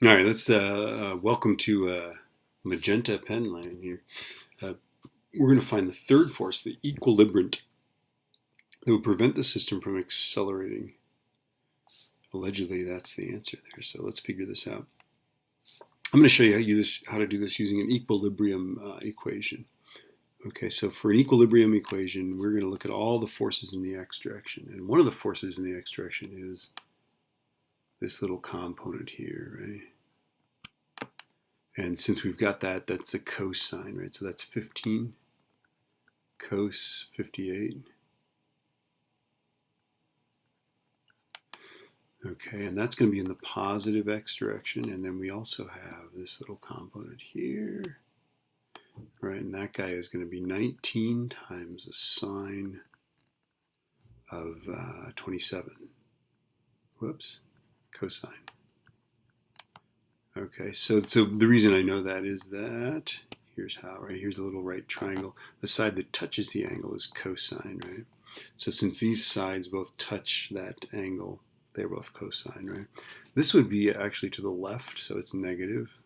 All right, let's welcome to magenta pen line here. Uh, we're going to find the third force, the equilibrant, that would prevent the system from accelerating. Allegedly, that's the answer there. So let's figure this out. I'm going to show you how to do this using an equilibrium equation. Okay, so for an equilibrium equation, we're going to look at all the forces in the x direction. And one of the forces in the x direction is this little component here, right? And since we've got that, that's a cosine, right? So that's 15 cos 58. Okay, and that's going to be in the positive x direction. And then we also have this little component here, right? And that guy is going to be 19 times the sine of 27. Whoops, cosine. Okay, so the reason I know that is that, here's how, right? Here's a little right triangle. The side that touches the angle is cosine, right? So since these sides both touch that angle, they're both cosine, right? This would be actually to the left, so it's negative.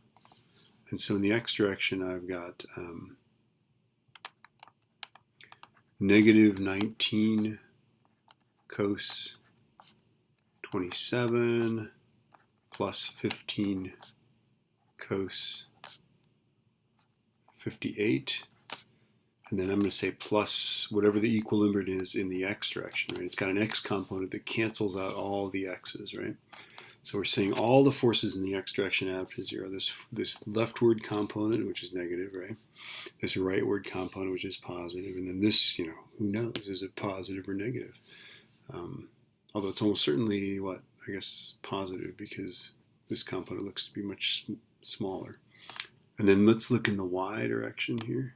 And so in the x direction, I've got negative 19 cos 27 plus 15 cos 58. And then I'm going to say plus whatever the equilibrium is in the x direction, right? It's got an x component that cancels out all the x's, right? So we're saying all the forces in the x direction add up to zero. This leftward component, which is negative, right? This rightward component, which is positive. And then this, who knows? Is it positive or negative? Although it's almost certainly, I guess positive, because this component looks to be much smaller. And then let's look in the y direction here.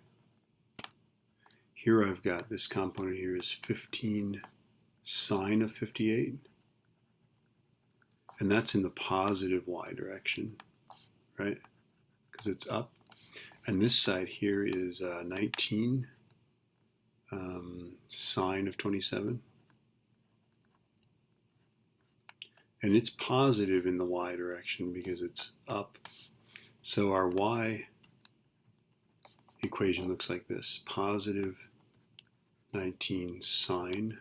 Here I've got this component here is 15 sine of 58. And that's in the positive y direction, right? Because it's up. And this side here is 19 sine of 27. And it's positive in the y direction because it's up. So our y equation looks like this. Positive 19 sine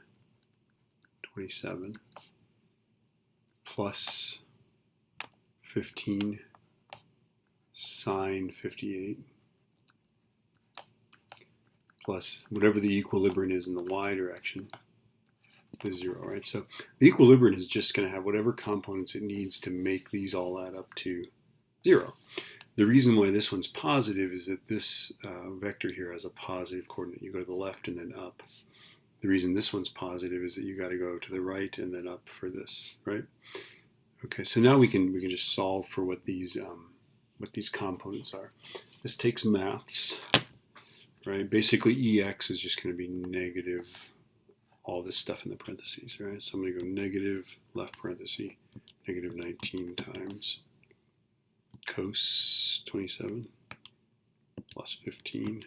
27 plus 15 sine 58 plus whatever the equilibrium is in the y direction is 0, right? So the equilibrium is just going to have whatever components it needs to make these all add up to 0. The reason why this one's positive is that this vector here has a positive coordinate. You go to the left and then up. The reason this one's positive is that you got to go to the right and then up for this, right? Okay, so now we can just solve for what these components are. This takes maths, right? Basically, EX is just going to be negative all this stuff in the parentheses, right? So I'm going to go negative left parenthesis, negative 19 times cos 27 plus 15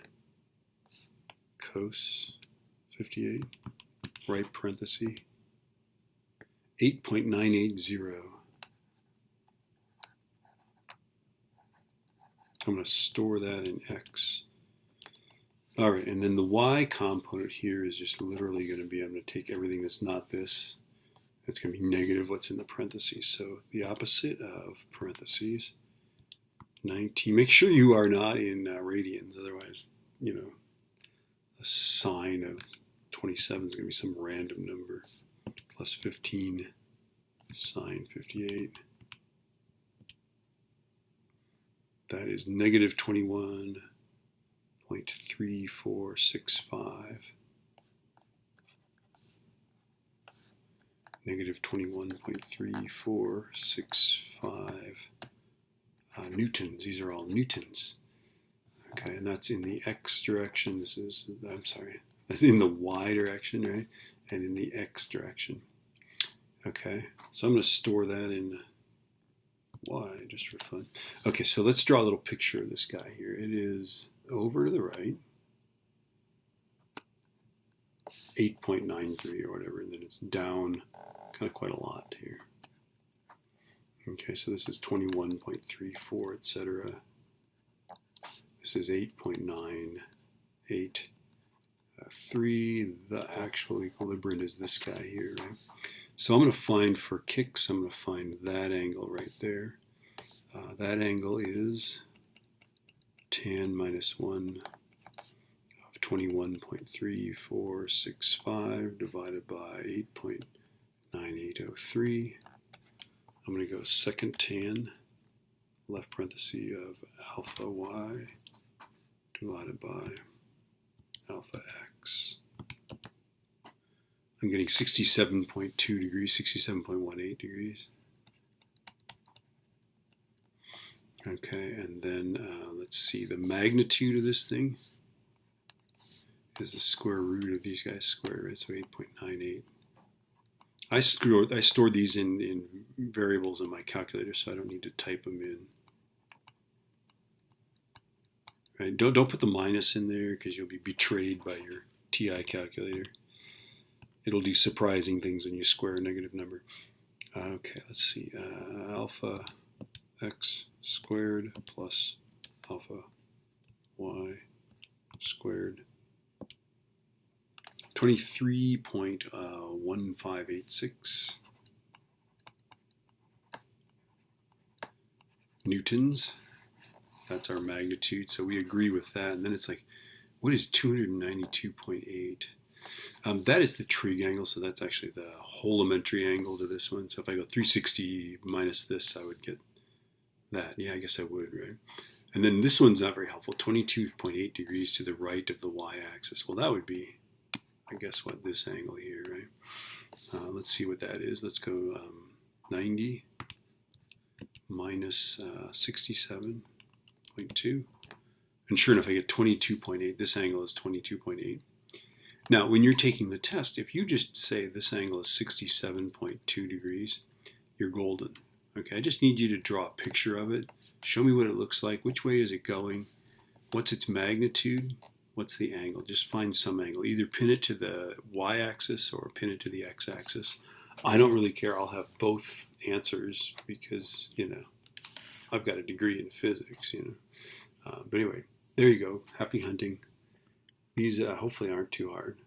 cos 58, right parenthesis, 8.980. I'm going to store that in x. All right, and then the y component here is just literally going to be, I'm going to take everything that's not this. It's going to be negative what's in the parentheses. So the opposite of parentheses, 19. Make sure you are not in radians, otherwise, a sine of 27 is going to be some random number, plus 15 sine 58. That is negative 21.3465. Negative 21.3465 newtons. These are all newtons. Okay, and that's in the x direction. That's in the y direction, right? And in the x direction. Okay, so I'm going to store that in y just for fun. Okay, so let's draw a little picture of this guy here. It is over to the right, 8.93 or whatever, and then it's down kind of quite a lot here. Okay, so this is 21.34, etc. This is 8.983. The actual equilibrium is this guy here, right? So I'm going to find for kicks, I'm going to find that angle right there. That angle is tan minus 1 of 21.3465 divided by 8.9803. I'm going to go second tan, left parenthesis of alpha y divided by alpha x. I'm getting 67.2 degrees, 67.18 degrees. Okay, and then let's see, the magnitude of this thing is the square root of these guys squared, right? So 8.98. I stored these in variables in my calculator, so I don't need to type them in. Right? Don't put the minus in there because you'll be betrayed by your TI calculator. It'll do surprising things when you square a negative number. Okay, let's see. Alpha x squared plus alpha y squared. 23.1586 newtons. That's our magnitude, so we agree with that. And then it's like, what is 292.8? That is the trig angle, so that's actually the whole elementary angle to this one. So if I go 360 minus this, I would get that. Yeah, I guess I would, right? And then this one's not very helpful, 22.8 degrees to the right of the y-axis. Well, that would be, I guess, what, this angle here, right? Let's see what that is. Let's go 90 minus 67.2. And sure enough, I get 22.8. This angle is 22.8. Now, when you're taking the test, if you just say this angle is 67.2 degrees, you're golden. Okay, I just need you to draw a picture of it. Show me what it looks like. Which way is it going? What's its magnitude? What's the angle? Just find some angle. Either pin it to the y-axis or pin it to the x-axis. I don't really care. I'll have both answers because, you know, I've got a degree in physics, you know. But anyway, there you go. Happy hunting. These hopefully aren't too hard.